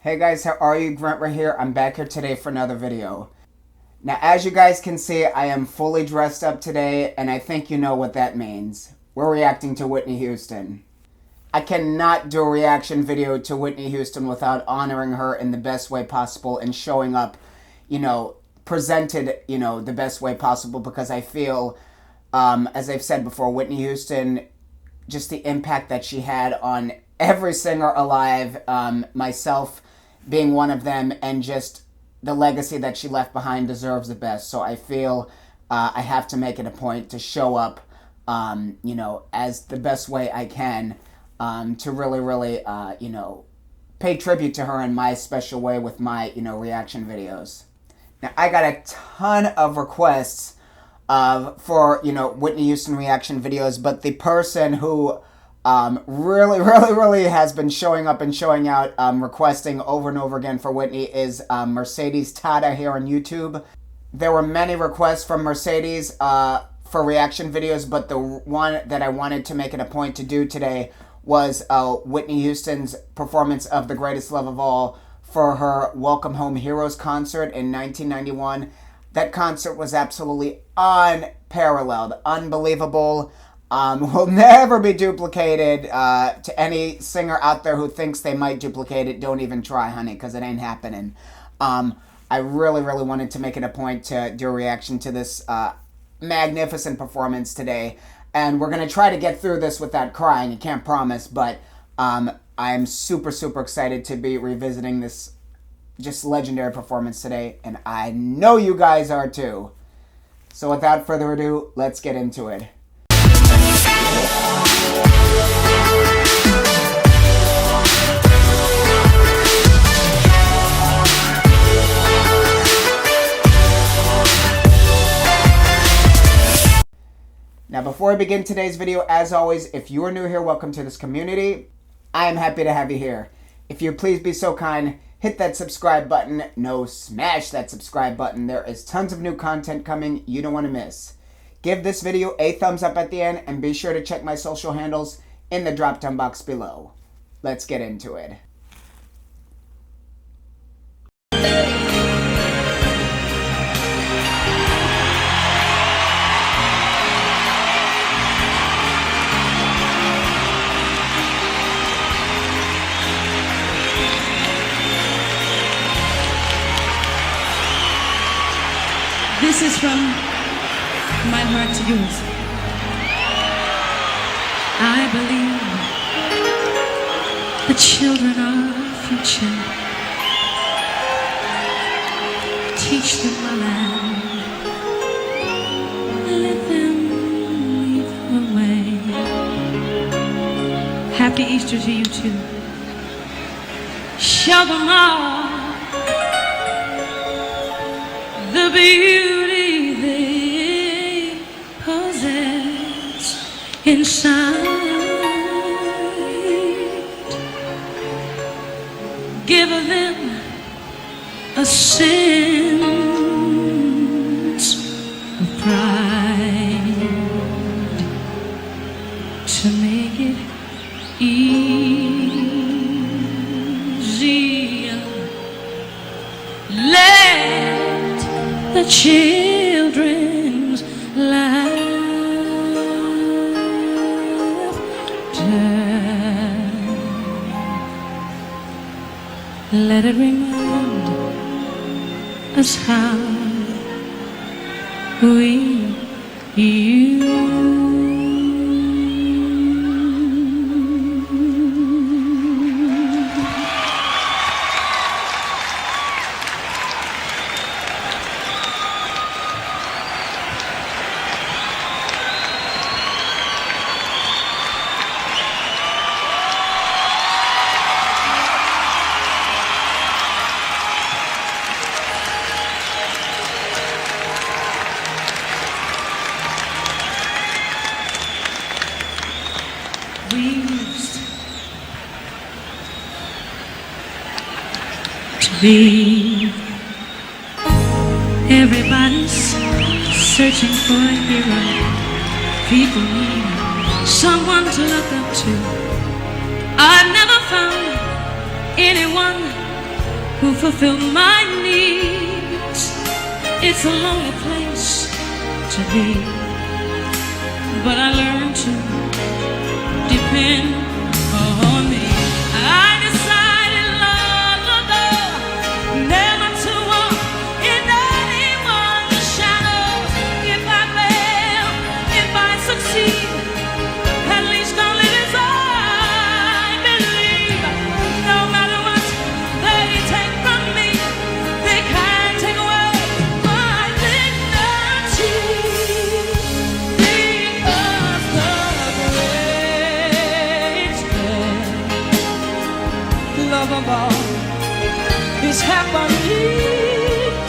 Hey guys, how are you? Grant right here. I'm back here today for another video. Now, as you guys can see, I am fully dressed up today, and I think you know what that means. We're reacting to Whitney Houston. I cannot do a reaction video to Whitney Houston without honoring her in the best way possible and showing up, presented, the best way possible, because I feel, as I've said before, Whitney Houston, just the impact that she had on every singer alive, myself being one of them, and just the legacy that she left behind deserves the best. So I feel I have to make it a point to show up, as the best way I can, to really, pay tribute to her in my special way with my, reaction videos. Now, I got a ton of requests for, Whitney Houston reaction videos, but the person who really has been showing up and showing out, requesting over and over again for Whitney is Mercedes Tata here on YouTube. There were many requests from Mercedes for reaction videos, but the one that I wanted to make it a point to do today was Whitney Houston's performance of The Greatest Love of All for her Welcome Home Heroes concert in 1991. That concert was absolutely unparalleled, unbelievable. Will never be duplicated. To any singer out there who thinks they might duplicate it, don't even try, honey, because it ain't happening. I really wanted to make it a point to do a reaction to this magnificent performance today. And we're going to try to get through this without crying. I can't promise, but I'm super excited to be revisiting this just legendary performance today. And I know you guys are too. So without further ado, let's get into it. Now, before I begin today's video, as always, if you are new here, welcome to this community. I am happy to have you here. If you please be so kind, hit that subscribe button. No, smash that subscribe button. There is tons of new content coming you don't want to miss. Give this video a thumbs up at the end, and be sure to check my social handles in the drop-down box below. Let's get into it. This is from my heart to yours. I believe the children are our future. Teach them my land. Let them lead the way. Happy Easter to you too. Show them all the beauty they possess inside. Give them a sense of pride to make it easier. Let the children's laughter let it remind us how we used. be. Everybody's searching for a hero. People need someone to look up to. I've never found anyone who fulfill my needs. It's a lonely place to be, but I learned to depend on me. I decided long ago never to walk in anyone's shadows. If I fail, if I succeed, at least I'll live as I believe. No matter what they take from me, they can't take away my dignity. Because the greatest love of all is happening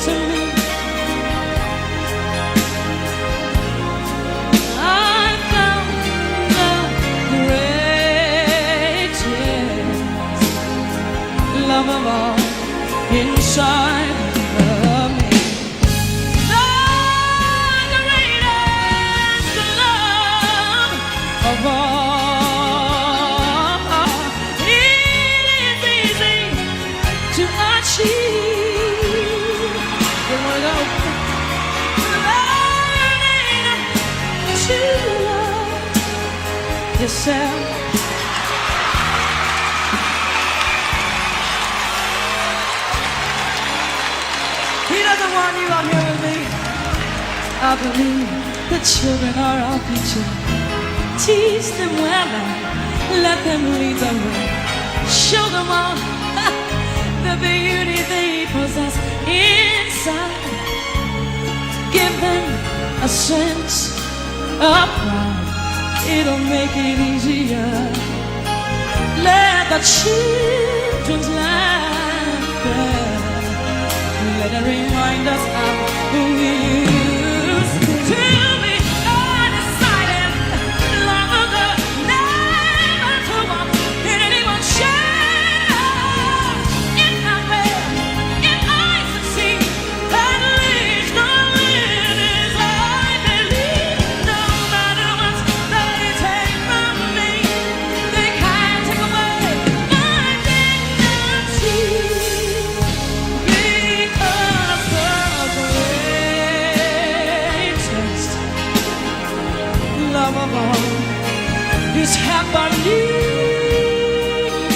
to me. I found the greatest love of all inside of me. The greatest love of all. It is easy to achieve. You wanna go? Learning to love yourself. He doesn't want you out here with me. I believe the children are our future. Teach them well and let them lead the way. Show them all the beauty they possess inside. Give them a sense of pride. It'll make it easier. Let the children's laughter let it remind us how we used to be. I decided long ago never to walk in anyone's shadows. If I fail, if I succeed, at least I'll live as I believe. No matter what they take from me, they can't take away my dignity. Because the greatest love of all is happening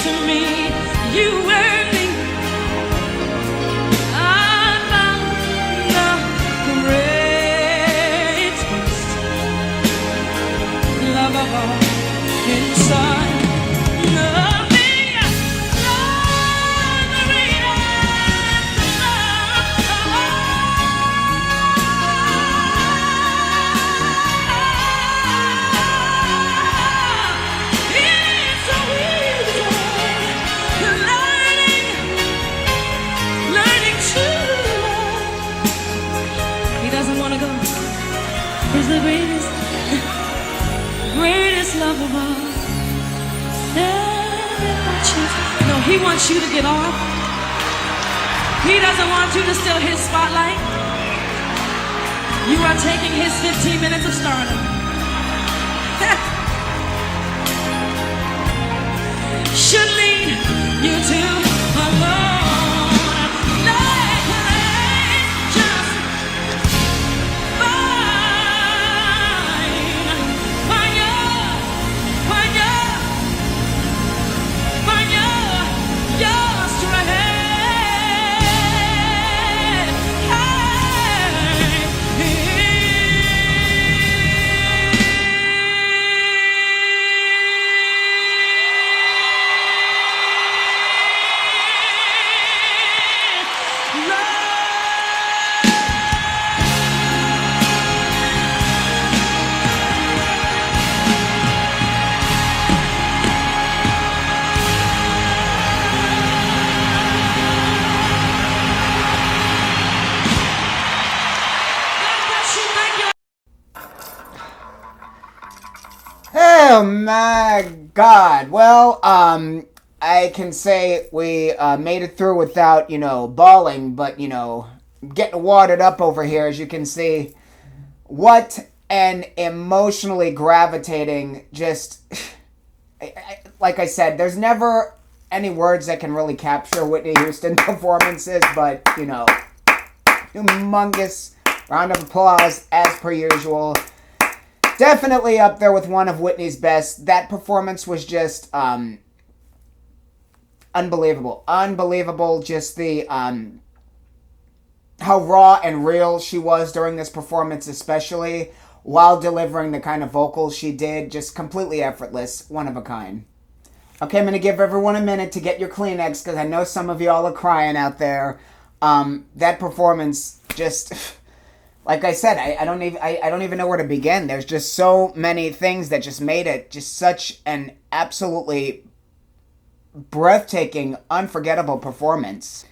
to me. You and me. I found the greatest love of all inside of me. The greatest love of all. It's so easy. Learning to love. He doesn't want to go. He's the greatest, greatest love of all. No, he wants you to get off. He doesn't want you to steal his spotlight. You are taking his 15 minutes of stardom. Should lead you to alone. Just find your strength. Oh my God. Well, I can say we made it through without, bawling, but, getting watered up over here, as you can see. What an emotionally gravitating, just, like I said, there's never any words that can really capture Whitney Houston performances, but, you know, humongous round of applause as per usual. Definitely up there with one of Whitney's best. That performance was just unbelievable. Unbelievable. Just the how raw and real she was during this performance, especially while delivering the kind of vocals she did. Just completely effortless. One of a kind. Okay, I'm going to give everyone a minute to get your Kleenex because I know some of y'all are crying out there. That performance just... Like I said, I don't even know where to begin. There's just so many things that just made it just such an absolutely breathtaking, unforgettable performance.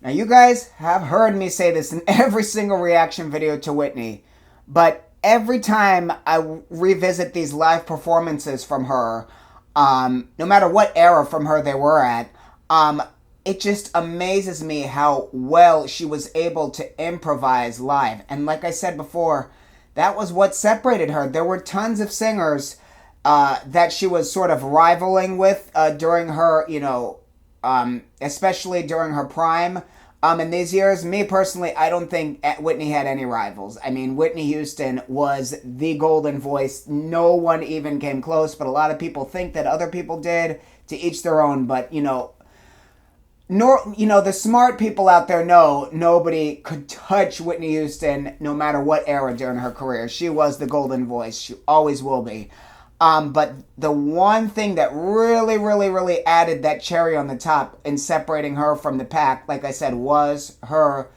Now, you guys have heard me say this in every single reaction video to Whitney, but every time I revisit these live performances from her, no matter what era from her they were at, it just amazes me how well she was able to improvise live. And like I said before, that was what separated her. There were tons of singers that she was sort of rivaling with during her, you know, especially during her prime. In these years, me personally, I don't think Whitney had any rivals. I mean, Whitney Houston was the golden voice. No one even came close, but a lot of people think that other people did. To each their own, but, you know, the smart people out there know nobody could touch Whitney Houston no matter what era during her career. She was the golden voice. She always will be. But the one thing that really, really, really added that cherry on the top in separating her from the pack, like I said, was her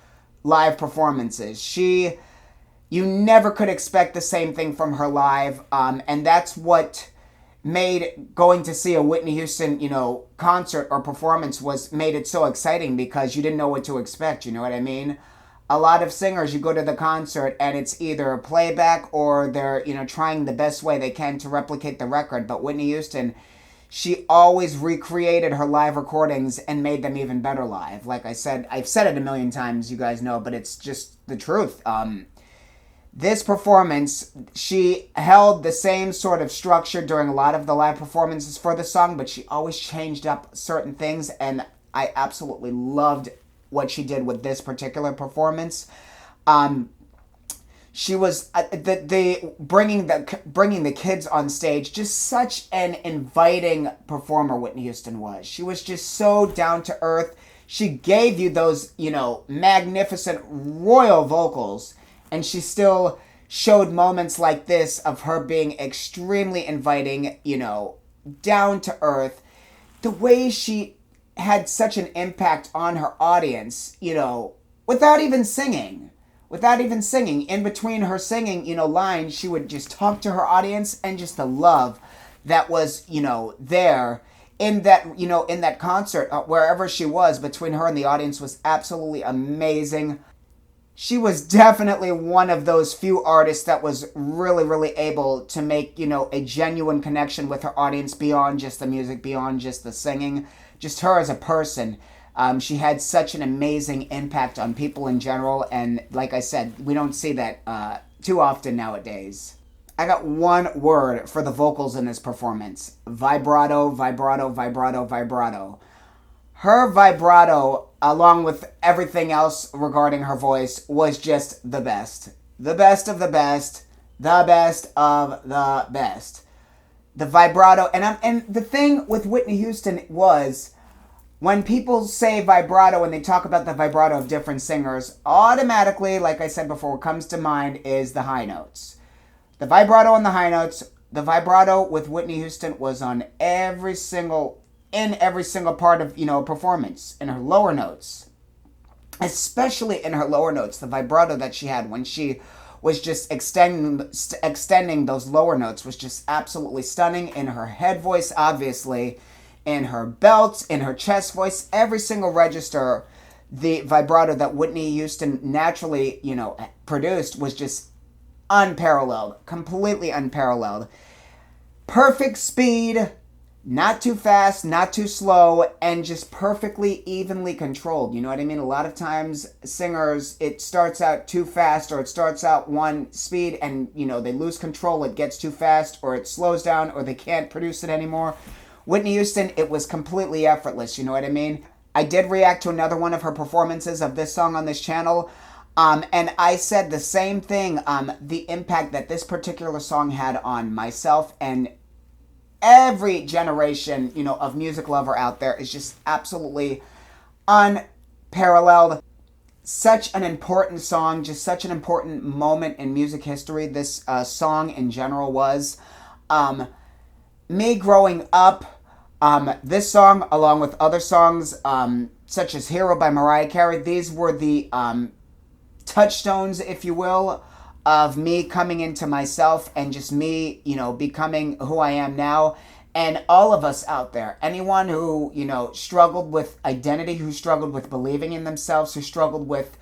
live performances. You never could expect the same thing from her live. And that's what made going to see a Whitney Houston, you know, concert or performance made it so exciting because you didn't know what to expect, you know what I mean? A lot of singers, you go to the concert and it's either a playback or they're, you know, trying the best way they can to replicate the record. But Whitney Houston, she always recreated her live recordings and made them even better live. Like I said, I've said it a million times, you guys know, but it's just the truth. This performance, she held the same sort of structure during a lot of the live performances for the song, but she always changed up certain things, and I absolutely loved what she did with this particular performance. She was bringing the kids on stage. Just such an inviting performer Whitney Houston was. She was just so down to earth. She gave you those, you know, magnificent royal vocals. And she still showed moments like this of her being extremely inviting, you know, down to earth. The way she had such an impact on her audience, you know, without even singing. In between her singing, you know, lines, she would just talk to her audience, and just the love that was, you know, there in that, you know, in that concert, wherever she was, between her and the audience was absolutely amazing. She was definitely one of those few artists that was really, really able to make, you know, a genuine connection with her audience beyond just the music, beyond just the singing. Just her as a person. She had such an amazing impact on people in general, and like I said, we don't see that too often nowadays. I got one word for the vocals in this performance. Vibrato, vibrato, vibrato, vibrato. Her vibrato, along with everything else regarding her voice, was just the best. The best of the best. The best of the best. The vibrato. And the thing with Whitney Houston was, when people say vibrato and they talk about the vibrato of different singers, automatically, like I said before, what comes to mind is the high notes. The vibrato on the high notes. The vibrato with Whitney Houston was on every single part of, you know, performance. In her lower notes, especially in her lower notes, the vibrato that she had when she was just extending those lower notes was just absolutely stunning. In her head voice, obviously, in her belts, in her chest voice, every single register, the vibrato that Whitney Houston naturally, you know, produced was just unparalleled, completely unparalleled. Perfect speed. Not too fast, not too slow, and just perfectly evenly controlled. You know what I mean? A lot of times, singers, it starts out too fast, or it starts out one speed, and, you know, they lose control, it gets too fast, or it slows down, or they can't produce it anymore. Whitney Houston, it was completely effortless, you know what I mean? I did react to another one of her performances of this song on this channel, and I said the same thing, the impact that this particular song had on myself and every generation, you know, of music lover out there is just absolutely unparalleled. Such an important song, just such an important moment in music history. This song in general was. Me growing up, this song, along with other songs such as Hero by Mariah Carey, these were the touchstones, if you will, of me coming into myself and just me, you know, becoming who I am now. And all of us out there, anyone who, you know, struggled with identity, who struggled with believing in themselves, who struggled with,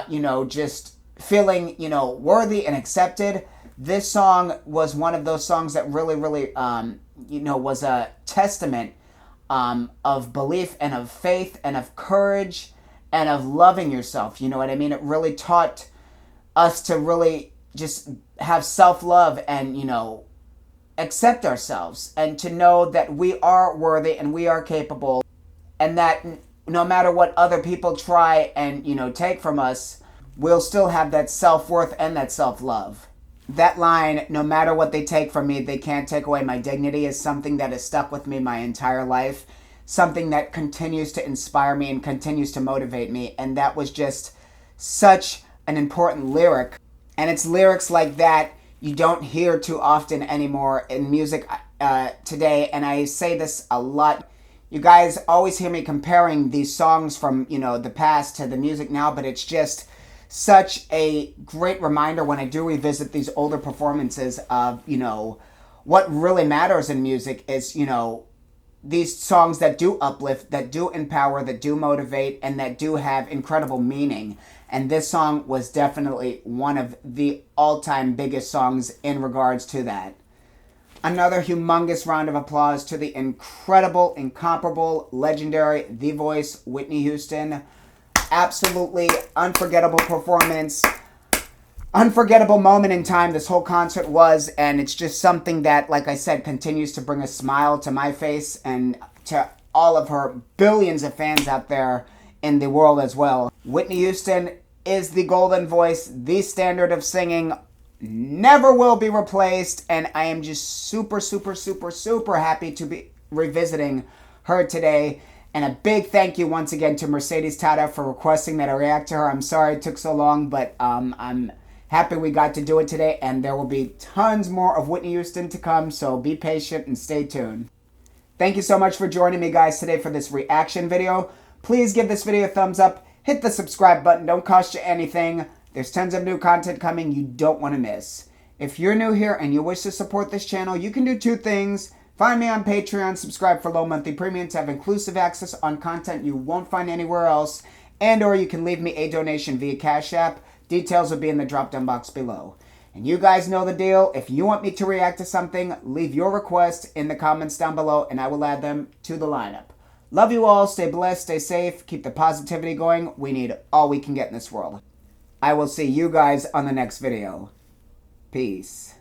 you know, just feeling, you know, worthy and accepted, this song was one of those songs that really, really, you know, was a testament of belief and of faith and of courage and of loving yourself. You know what I mean? It really taught us to really just have self-love and, you know, accept ourselves and to know that we are worthy and we are capable, and that no matter what other people try and, you know, take from us, we'll still have that self-worth and that self-love. That line, no matter what they take from me, they can't take away my dignity, is something that has stuck with me my entire life. Something that continues to inspire me and continues to motivate me. And that was just such an important lyric. And it's lyrics like that you don't hear too often anymore in music today. And I say this a lot. You guys always hear me comparing these songs from, you know, the past to the music now, but it's just such a great reminder when I do revisit these older performances of, you know, what really matters in music is, you know, these songs that do uplift, that do empower, that do motivate, and that do have incredible meaning. And this song was definitely one of the all-time biggest songs in regards to that. Another humongous round of applause to the incredible, incomparable, legendary, the voice, Whitney Houston. Absolutely unforgettable performance. Unforgettable moment in time this whole concert was, and it's just something that, like I said, continues to bring a smile to my face and to all of her billions of fans out there in the world as well. Whitney Houston is the golden voice, the standard of singing, never will be replaced, and I am just super, super, super, super happy to be revisiting her today. And a big thank you once again to Mercedes Tata for requesting that I react to her. I'm sorry it took so long, but I'm happy we got to do it today, and there will be tons more of Whitney Houston to come, so be patient and stay tuned. Thank you so much for joining me, guys, today for this reaction video. Please give this video a thumbs up, hit the subscribe button, don't cost you anything. There's tons of new content coming you don't want to miss. If you're new here and you wish to support this channel, you can do two things. Find me on Patreon, subscribe for low monthly premium to have inclusive access on content you won't find anywhere else, and or you can leave me a donation via Cash App. Details will be in the drop-down box below. And you guys know the deal. If you want me to react to something, leave your request in the comments down below and I will add them to the lineup. Love you all. Stay blessed. Stay safe. Keep the positivity going. We need all we can get in this world. I will see you guys on the next video. Peace.